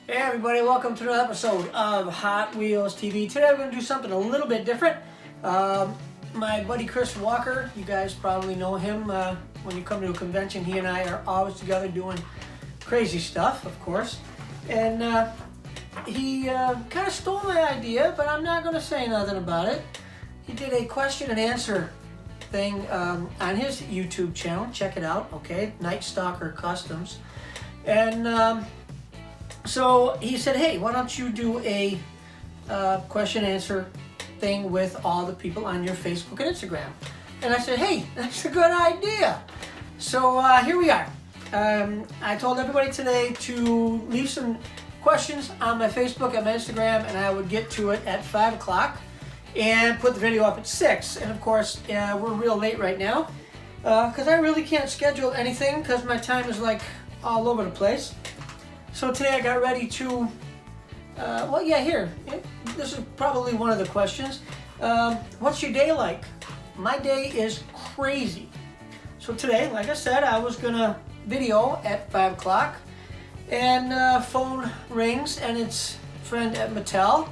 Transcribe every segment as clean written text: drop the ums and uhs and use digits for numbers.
Hey everybody, welcome to another episode of Hot Wheels TV. Today we're going to do something a little bit different. My buddy Chris Walker, you guys probably know him. When you come to a convention, he and I are always together doing crazy stuff, of course. And he kind of stole my idea, but I'm not going to say nothing about it. He did a question and answer thing on his YouTube channel. Check it out, okay? Stalker Customs. And so he said, hey, why don't you do a question and answer thing with all the people on your Facebook and Instagram? And I said, hey, that's a good idea. So here we are. I told everybody today to leave some questions on my Facebook and my Instagram, and I would get to it at 5 o'clock and put the video up at 6. And of course, we're real late right now because I really can't schedule anything because my time is like all over the place. So today I got ready to, this is probably one of the questions. What's your day like? My day is crazy. So today, like I said, I was gonna video at 5 o'clock, and phone rings, and it's a friend at Mattel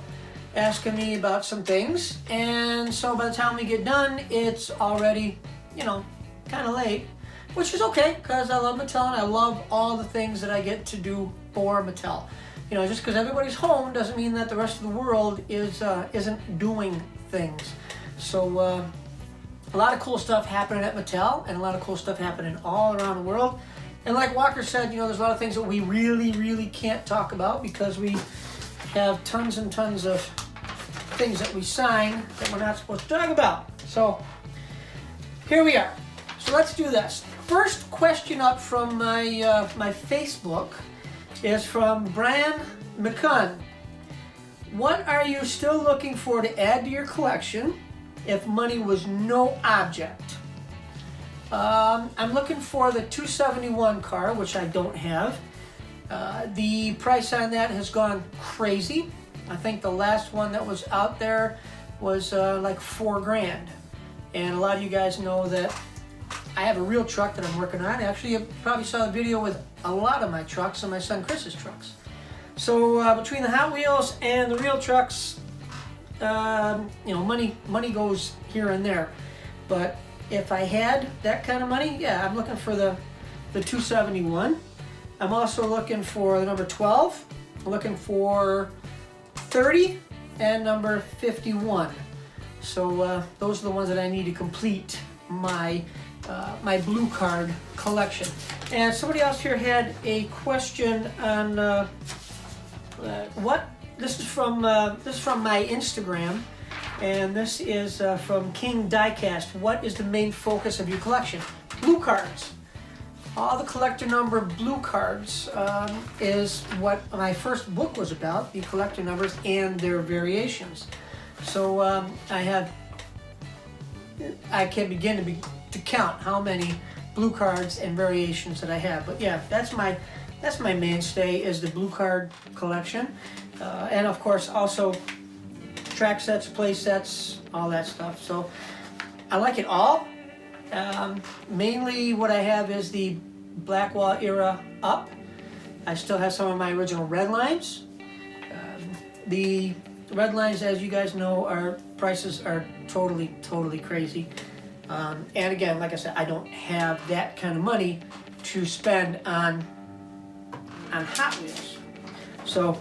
asking me about some things. And so by the time we get done, it's already, kind of late, which is okay because I love Mattel and I love all the things that I get to do for Mattel. Just because everybody's home doesn't mean that the rest of the world isn't doing things. So a lot of cool stuff happening at Mattel and a lot of cool stuff happening all around the world. And like Walker said, there's a lot of things that we really can't talk about because we have tons and tons of things that we sign that we're not supposed to talk about. So here we are. So let's do this. First question up from my my Facebook is from Brian Makan. What are you still looking for to add to your collection if money was no object? I'm looking for the 271 car, which I don't have. The price on that has gone crazy. I think the last one that was out there was like $4,000. And a lot of you guys know that I have a real truck that I'm working on. Actually, you probably saw the video with a lot of my trucks and my son Chris's trucks. So between the Hot Wheels and the real trucks, money goes here and there. But if I had that kind of money, yeah, I'm looking for the 271. I'm also looking for the number 12. I'm looking for 30 and number 51. So those are the ones that I need to complete my my blue card collection. And somebody else here had a question on what this is from my Instagram, and this is from King Diecast. What is the main focus of your collection? Blue cards. All the collector number blue cards is what my first book was about, the collector numbers and their variations. So I can begin to count how many blue cards and variations that I have. But yeah, that's my mainstay is the blue card collection, and of course also track sets, play sets, all that stuff. So I like it all. Mainly what I have is the Blackwall era up. I still have some of my original red lines. The red lines, as you guys know, prices are totally crazy. And again, like I said, I don't have that kind of money to spend on Hot Wheels. So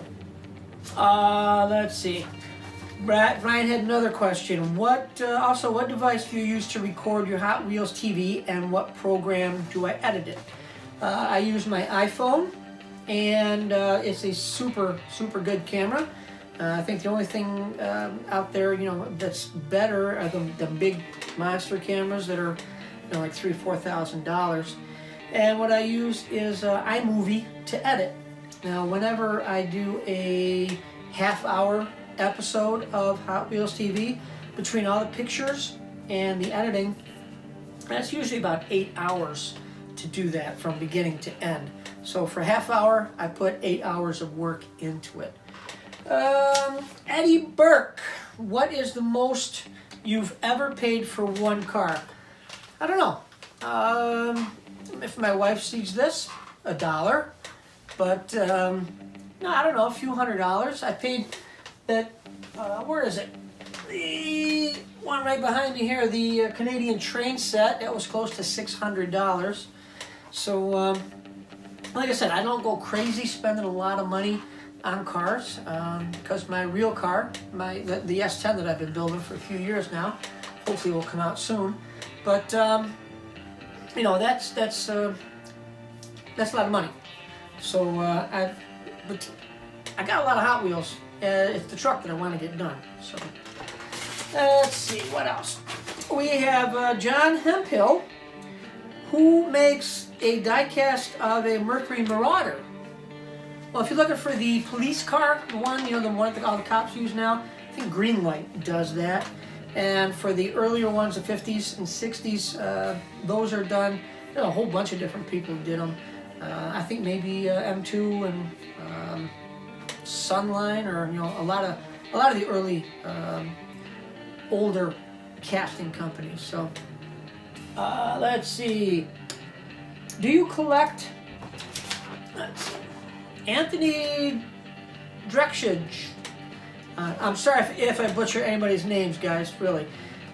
let's see. Brian had another question. What device do you use to record your Hot Wheels TV, and what program do I edit it? I use my iPhone, and it's a super good camera. I think the only thing out there, that's better are the big monster cameras that are, like $3,000-$4,000. And what I use is iMovie to edit. Now, whenever I do a half-hour episode of Hot Wheels TV, between all the pictures and the editing, that's usually about 8 hours to do that from beginning to end. So for a half hour, I put 8 hours of work into it. Eddie Burke, what is the most you've ever paid for one car? I don't know. If my wife sees this, $1. But no, I don't know, a few $100s. I paid that, where is it? The one right behind me here, the Canadian train set, that was close to $600. So, like I said, I don't go crazy spending a lot of money on cars, because my real car, the S10 that I've been building for a few years now, hopefully will come out soon. But you know, that's a lot of money. So but I got a lot of Hot Wheels. It's the truck that I want to get done. So let's see what else. We have John Hemphill, who makes a diecast of a Mercury Marauder. Well, if you're looking for the police car, the one, you know, the one that all the cops use now, I think Greenlight does that. And for the earlier ones, the 50s and 60s, those are done. There's a whole bunch of different people who did them. I think maybe M2 and Sunline, or you know, a lot of the early older casting companies. So let's see. Do you collect? Let's see. Anthony Drexage. I'm sorry if I butcher anybody's names, guys, really.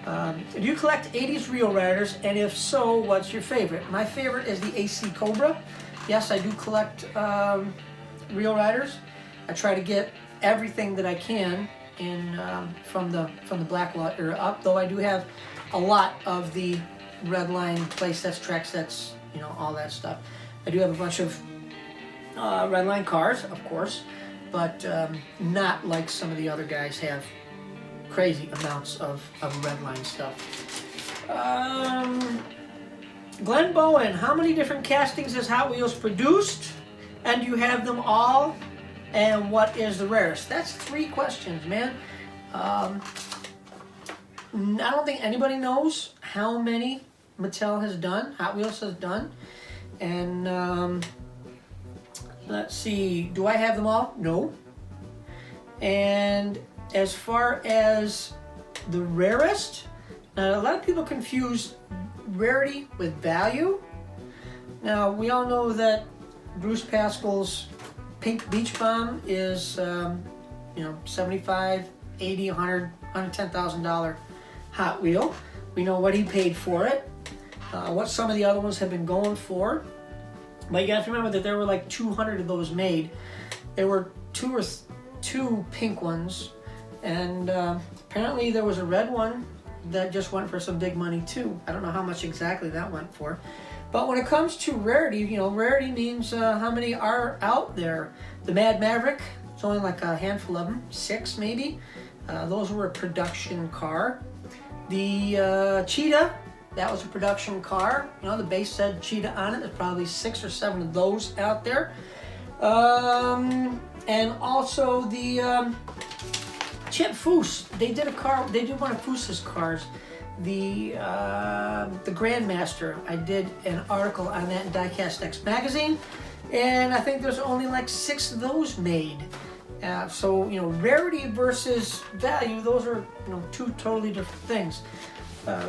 Do you collect 80s Real Riders, and if so, what's your favorite? My favorite is the AC Cobra. Yes, I do collect Real Riders. I try to get everything that I can in from the Blackwell era up, though I do have a lot of the red line play sets, track sets, you know, all that stuff. I do have a bunch of red line cars, of course, but not like some of the other guys have crazy amounts of red line stuff. Glenn Bowen, how many different castings has Hot Wheels produced? And do you have them all? And what is the rarest? That's 3 questions, man. I don't think anybody knows how many Mattel has done, Hot Wheels has done. And let's see, do I have them all? No. And as far as the rarest, now a lot of people confuse rarity with value. Now, we all know that Bruce Pascal's Pink Beach Bomb is, you know, $75, $80, $100, $110,000 Hot Wheel. We know what he paid for it, what some of the other ones have been going for. But you have to remember that there were like 200 of those made. There were two pink ones, and apparently there was a red one that just went for some big money too. I don't know how much exactly that went for. But when it comes to rarity, you know, rarity means how many are out there. The Mad Maverick, it's only like a handful of them, 6 maybe. Those were a production car. The Cheetah, that was a production car. You know, the base said Cheetah on it. There's probably 6 or 7 of those out there. And also the Chip Foose. They did a car. They did one of Foose's cars. The Grandmaster. I did an article on that in Diecast X magazine, and I think there's only like 6 of those made. So you know, rarity versus value, those are, you know, 2 totally different things.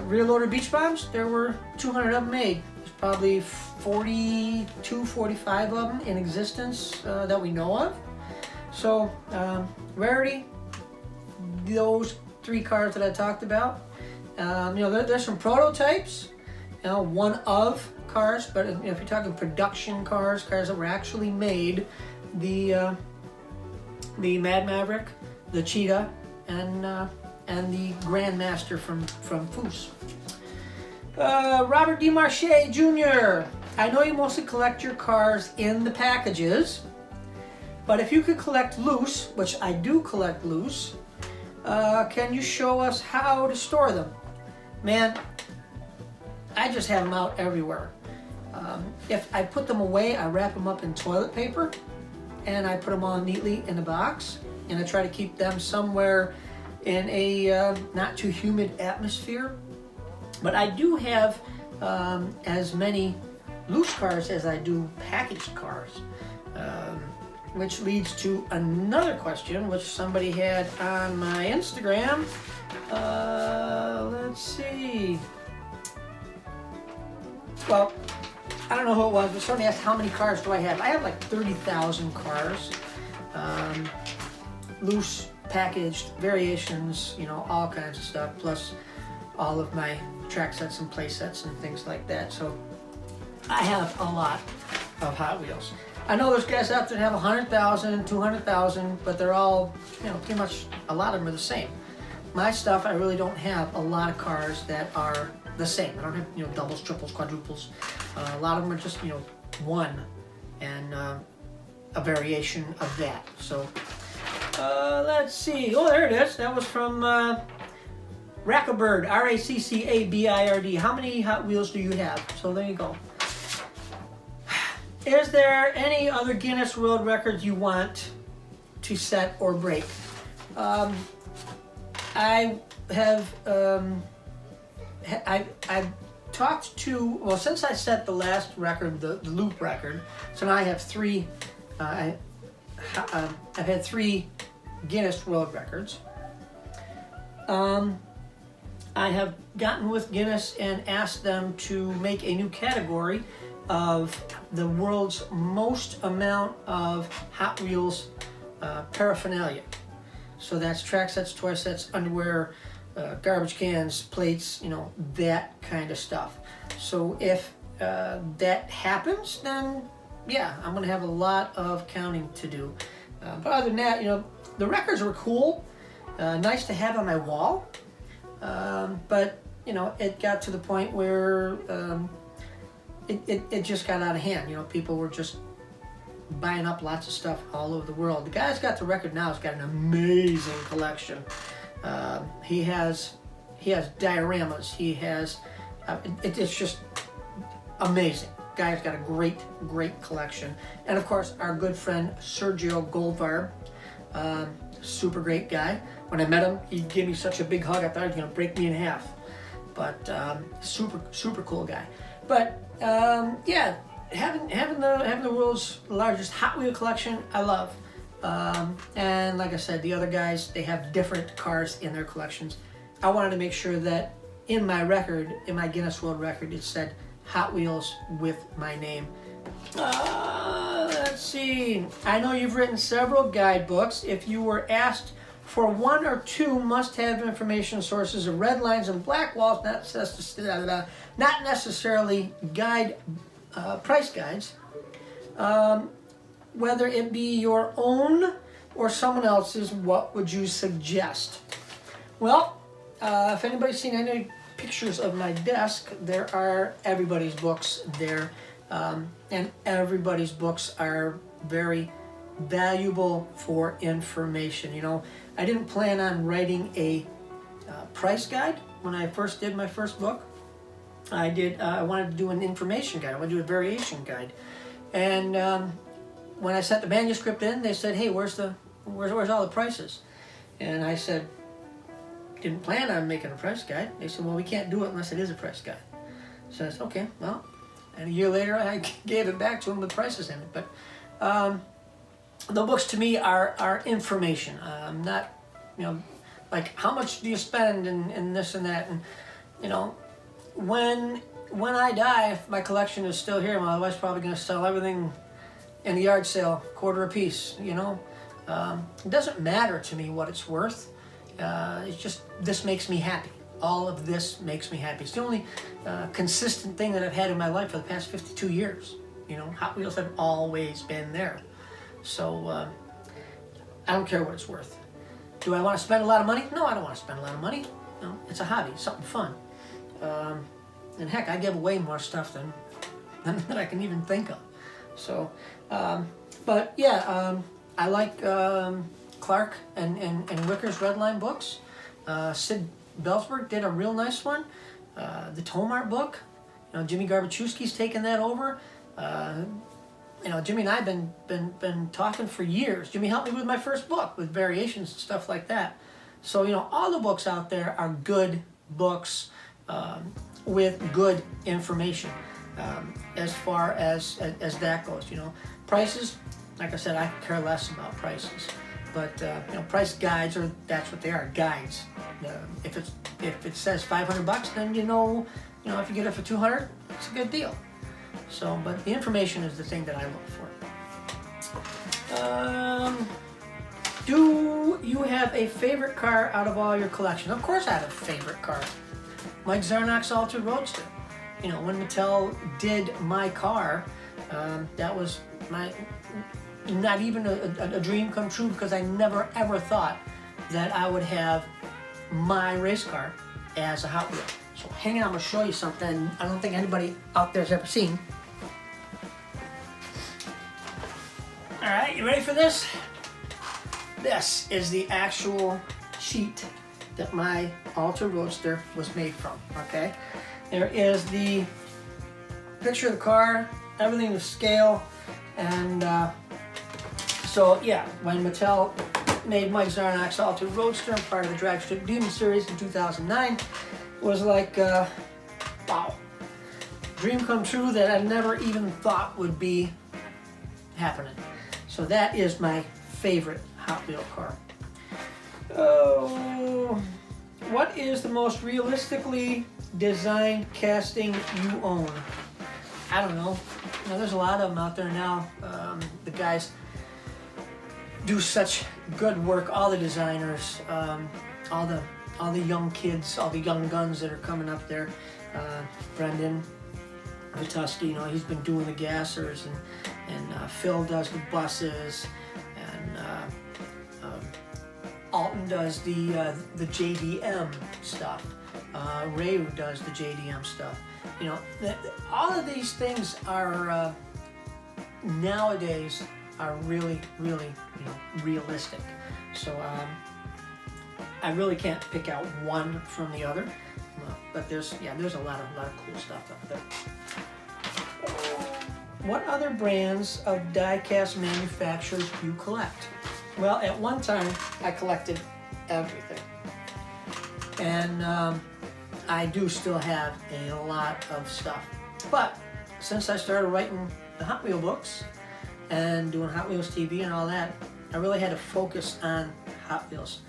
Rear loader beach bombs, there were 200 of them made. There's probably 42, 45 of them in existence that we know of. So rarity, those 3 cars that I talked about. You know, there's some prototypes, you know, one of cars, but you know, if you're talking production cars, cars that were actually made, the Mad Maverick, the Cheetah, and the Grandmaster from Foose. Robert DeMarche Jr. I know you mostly collect your cars in the packages, but if you could collect loose, which I do collect loose, can you show us how to store them? Man, I just have them out everywhere. If I put them away, I wrap them up in toilet paper, and I put them all neatly in a box, and I try to keep them somewhere in a not too humid atmosphere. But I do have as many loose cars as I do packaged cars, which leads to another question which somebody had on my Instagram. Let's see. Well, I don't know who it was, but somebody asked how many cars do I have. I have like 30,000 cars. loose packaged variations, you know, all kinds of stuff, plus all of my track sets and play sets and things like that. So I have a lot of Hot Wheels. I know there's guys out there that have 100,000, 200,000, but they're all, you know, pretty much, a lot of them are the same. My stuff, I really don't have a lot of cars that are the same. I don't have, you know, doubles, triples, quadruples. A lot of them are just, you know, one and a variation of that. So let's see. Oh, there it is. That was from Rackabird, Raccabird. How many Hot Wheels do you have? So there you go. Is there any other Guinness World Records you want to set or break? I have I've talked to, well, since I set the last record, the loop record, so now I have three. I've had 3 Guinness World Records. I have gotten with Guinness and asked them to make a new category of the world's most amount of Hot Wheels paraphernalia. So that's track sets, toy sets, underwear, garbage cans, plates, you know, that kind of stuff. So if that happens, then yeah, I'm gonna have a lot of counting to do. But other than that, you know, the records were cool, nice to have on my wall. But you know, it got to the point where it just got out of hand. You know, people were just buying up lots of stuff all over the world. The guy that's got the record now has got an amazing collection. He has dioramas. He has it's just amazing. Guy's got a great collection. And of course, our good friend Sergio Goldfarb, super great guy. When I met him, he gave me such a big hug. I thought he was gonna break me in half. But super cool guy. But yeah, having the world's largest Hot Wheel collection, I love. And like I said, the other guys, they have different cars in their collections. I wanted to make sure that in my record, in my Guinness World Record, it said Hot Wheels with my name. Let's see. I know you've written several guidebooks. If you were asked for 1 or 2 must-have information sources of red lines and black walls, not necessarily price guides, whether it be your own or someone else's, what would you suggest? Well, if anybody's seen any pictures of my desk, there are everybody's books there, and everybody's books are very valuable for information. You know, I didn't plan on writing a price guide when I first did my first book. I wanted to do an information guide. I wanted to do a variation guide, and when I sent the manuscript in, they said, "Hey, where's all the prices?" And I said, "Didn't plan on making a price guide." They said, "Well, we can't do it unless it is a price guide." So I said, "Okay, well." And a year later, I gave it back to them with prices in it. But the books to me are information. Not, you know, like how much do you spend and this and that. And you know, when I die, if my collection is still here, my wife's probably going to sell everything in the yard sale, quarter a piece. You know, it doesn't matter to me what it's worth. It's just, this makes me happy. All of this makes me happy. It's the only consistent thing that I've had in my life for the past 52 years. You know, Hot Wheels have always been there. So I don't care what it's worth. Do I want to spend a lot of money? No, I don't want to spend a lot of money. No, it's a hobby, something fun. And heck, I give away more stuff than I can even think of. So, but yeah, I like Clark and Wicker's Redline books. Sid Belzberg did a real nice one. The Tomart book, you know, Jimmy Garbaczewski's taken that over. You know, Jimmy and I have been talking for years. Jimmy helped me with my first book, with variations and stuff like that. So, you know, all the books out there are good books with good information as far as that goes. You know, prices, like I said, I care less about prices. But you know, price guides that's what they are, guides. If it says $500, then you know if you get it for $200, it's a good deal. So, but the information is the thing that I look for. have a favorite car out of all your collection? Of course I have a favorite car. Mike Zarnock's Altered Roadster. You know, when Mattel did my car, that was not even a dream come true, because I never ever thought that I would have my race car as a Hot Wheel. So hang on, I'm going to show you something I don't think anybody out there's ever seen. Alright, you ready for this? This is the actual sheet that my Altered Roadster was made from, okay? There is the picture of the car, everything to scale, and so yeah, when Mattel made Mike Zarnock's Altered Roadster, part of the Drag Strip Demon series in 2009, it was like, wow, dream come true that I never even thought would be happening. So that is my favorite Hot Wheel car. Oh, what is the most realistically designed casting you own? I don't know. You know, there's a lot of them out there now. The guys do such good work. All the designers, all the young kids, all the young guns that are coming up there. Brendan Vituski, you know, he's been doing the gassers, and Phil does the buses, and Alton does the JDM stuff. Ray does the JDM stuff. You know, all of these things are nowadays are really, really, you know, realistic. So I really can't pick out one from the other, but there's a lot of cool stuff out there. What other brands of diecast manufacturers do you collect? Well, at one time I collected everything, and I do still have a lot of stuff. But since I started writing the Hot Wheel books and doing Hot Wheels TV and all that, I really had to focus on Hot Wheels,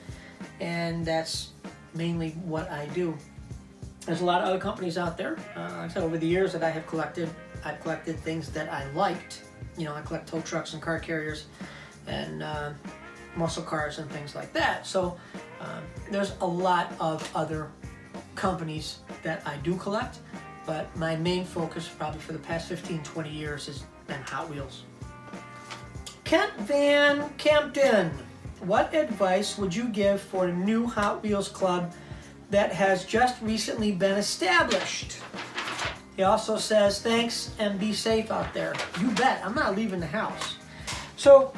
and that's mainly what I do. There's a lot of other companies out there. Like I said, over the years that I've collected things that I liked. You know, I collect tow trucks and car carriers, and muscle cars and things like that. So there's a lot of other companies that I do collect, but my main focus probably for the past 15-20 years has been Hot Wheels. Kent Van Campton, what advice would you give for a new Hot Wheels club that has just recently been established? He also says, thanks and be safe out there. You bet, I'm not leaving the house. So,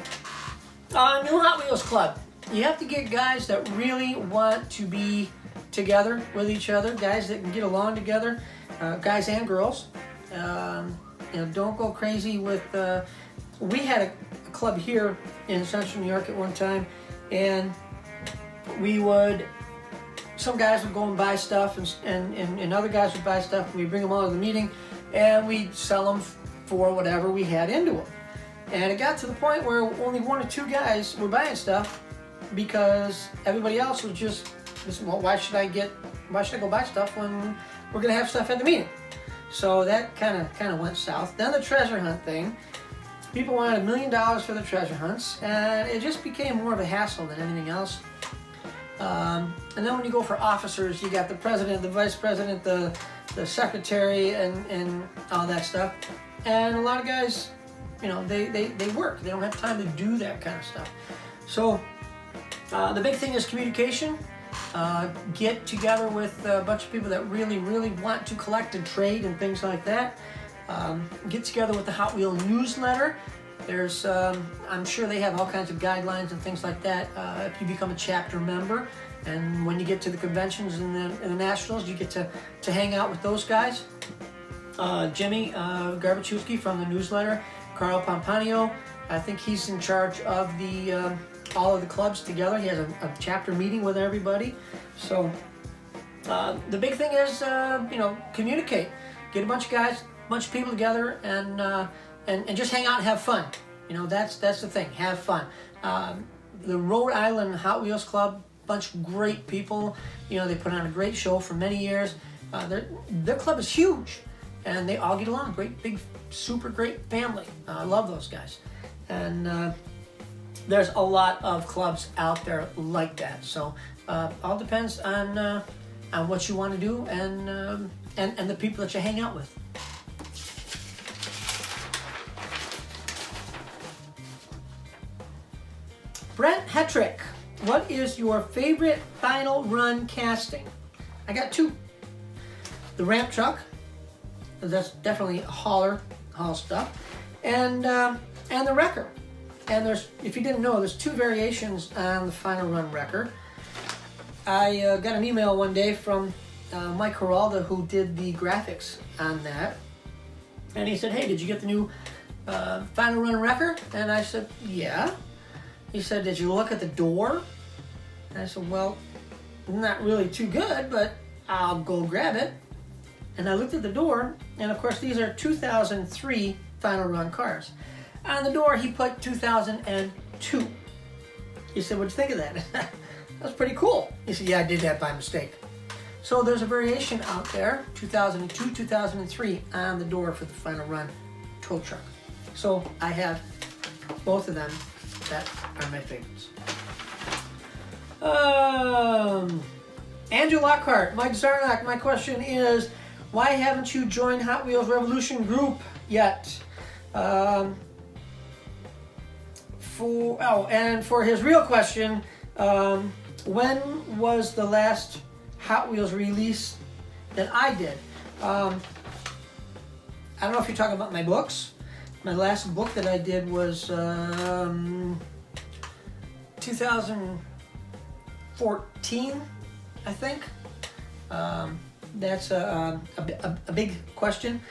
new Hot Wheels club. You have to get guys that really want to be together with each other, guys that can get along together, guys and girls. You know, don't go crazy with, we had a club here in Central New York at one time, and some guys would go and buy stuff, and other guys would buy stuff, and we'd bring them all to the meeting, and we'd sell them for whatever we had into them. And it got to the point where only one or two guys were buying stuff, because everybody else was just, well, why should I go buy stuff when we're gonna have stuff at the meeting? So that kind of went south. Then the treasure hunt thing. People wanted $1 million for the treasure hunts, and it just became more of a hassle than anything else. And then when you go for officers, you got the president, the vice president, the secretary, and all that stuff. And a lot of guys, you know, they work. They don't have time to do that kind of stuff. So the big thing is communication. Get together with a bunch of people that really, really want to collect and trade and things like that. Get together with the Hot Wheel newsletter. There's, I'm sure they have all kinds of guidelines and things like that if you become a chapter member. And when you get to the conventions and the nationals, you get to hang out with those guys. Jimmy Garbaczewski from the newsletter, Carl Pompanio, I think he's in charge of the all of the clubs together. He has a chapter meeting with everybody. So the big thing is, you know, communicate. Get a bunch of guys, a bunch of people together, and just hang out and have fun. You know, that's the thing. Have fun. The Rhode Island Hot Wheels Club, bunch of great people. You know, they put on a great show for many years. Their club is huge, and they all get along. Great, big, super great family. I love those guys. And there's a lot of clubs out there like that. So all depends on what you want to do and the people that you hang out with. Brent Hetrick, what is your favorite final run casting? I got two. The ramp truck, that's definitely haul stuff, and the wrecker. And there's, if you didn't know, there's two variations on the final run wrecker. I got an email one day from Mike Marauder, who did the graphics on that, and he said, "Hey, did you get the new final run wrecker?" And I said, "Yeah." He said, "Did you look at the door?" And I said, "Well, not really too good, but I'll go grab it." And I looked at the door, and of course these are 2003 final run cars. On the door he put 2002. He said, "What'd you think of that?" That's pretty cool. He said, "Yeah, I did that by mistake." So there's a variation out there, 2002, 2003 on the door for the final run tow truck. So I have both of them. That are my favorites. Andrew Lockhart, Mike Zarnock, my question is, why haven't you joined Hot Wheels Revolution group yet? And for his real question, when was the last Hot Wheels release that I did? I don't know if you're talking about my books. My last book that I did was 2014, I think. That's a big question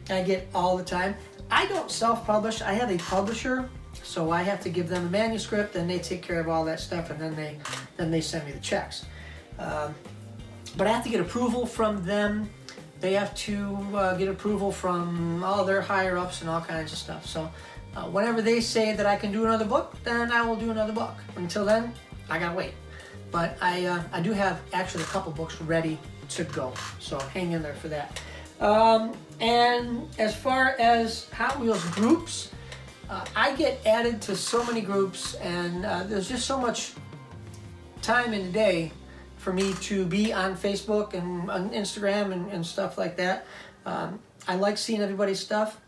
I get all the time. I don't self-publish. I have a publisher, so I have to give them a manuscript, and they take care of all that stuff, and then they send me the checks. But I have to get approval from them. They have to get approval from all their higher ups and all kinds of stuff. So whenever they say that I can do another book, then I will do another book. Until then, I gotta wait. But I do have actually a couple books ready to go. So hang in there for that. And as far as Hot Wheels groups, I get added to so many groups, and there's just so much time in the day for me to be on Facebook and on Instagram and stuff like that. I like seeing everybody's stuff,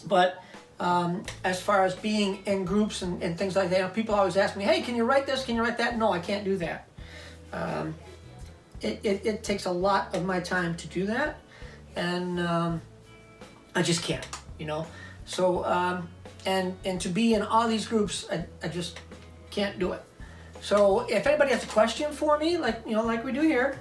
but as far as being in groups and things like that, people always ask me, "Hey, can you write this? Can you write that?" No, I can't do that. It takes a lot of my time to do that, and I just can't, you know. So and to be in all these groups, I just can't do it. So if anybody has a question for me, like we do here,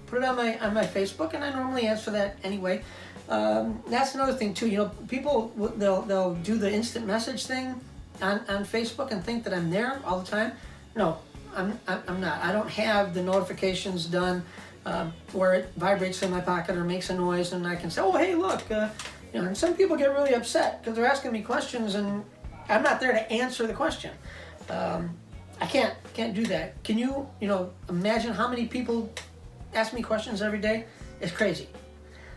put it on my Facebook, and I normally answer that anyway. That's another thing too. You know, people they'll do the instant message thing on Facebook and think that I'm there all the time. No, I'm not. I don't have the notifications done where it vibrates in my pocket or makes a noise, and I can say, "Oh, hey, look." And some people get really upset because they're asking me questions, and I'm not there to answer the question. I can't do that. Can you imagine how many people ask me questions every day? It's crazy.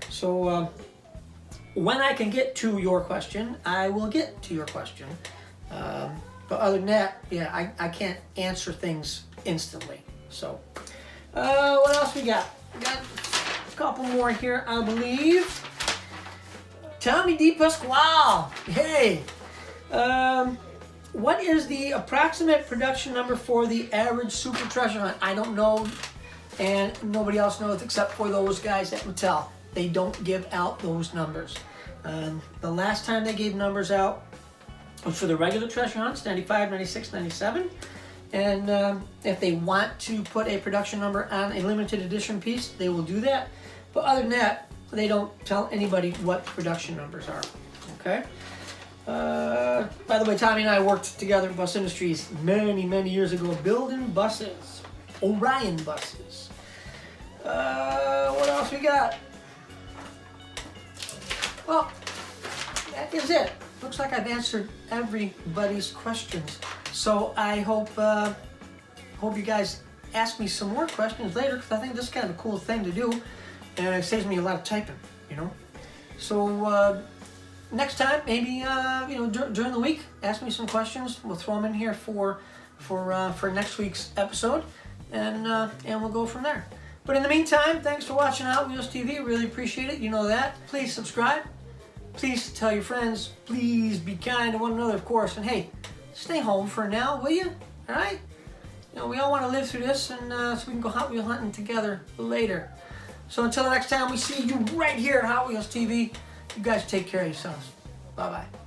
So when I can get to your question, I will get to your question. But other than that, yeah, I can't answer things instantly. So what else we got? We got a couple more here, I believe. Tommy D. Pasquale. Hey. What is the approximate production number for the average Super Treasure Hunt? I don't know, and nobody else knows except for those guys at Mattel. They don't give out those numbers. The last time they gave numbers out was for the regular Treasure Hunts, 95, 96, 97. And if they want to put a production number on a limited edition piece, they will do that. But other than that, they don't tell anybody what production numbers are. Okay? By the way, Tommy and I worked together at Bus Industries many years ago building buses. Orion buses. What else we got? Well, that is it. Looks like I've answered everybody's questions. So I hope you guys ask me some more questions later, because I think this is kind of a cool thing to do, and it saves me a lot of typing, So next time, maybe during the week, ask me some questions. We'll throw them in here for next week's episode, and we'll go from there. But in the meantime, thanks for watching Hot Wheels TV. Really appreciate it. You know that. Please subscribe. Please tell your friends. Please be kind to one another, of course. And hey, stay home for now, will you? All right? We all want to live through this, and so we can go Hot Wheel hunting together later. So until the next time we see you right here at Hot Wheels TV, you guys take care of yourselves. Bye-bye.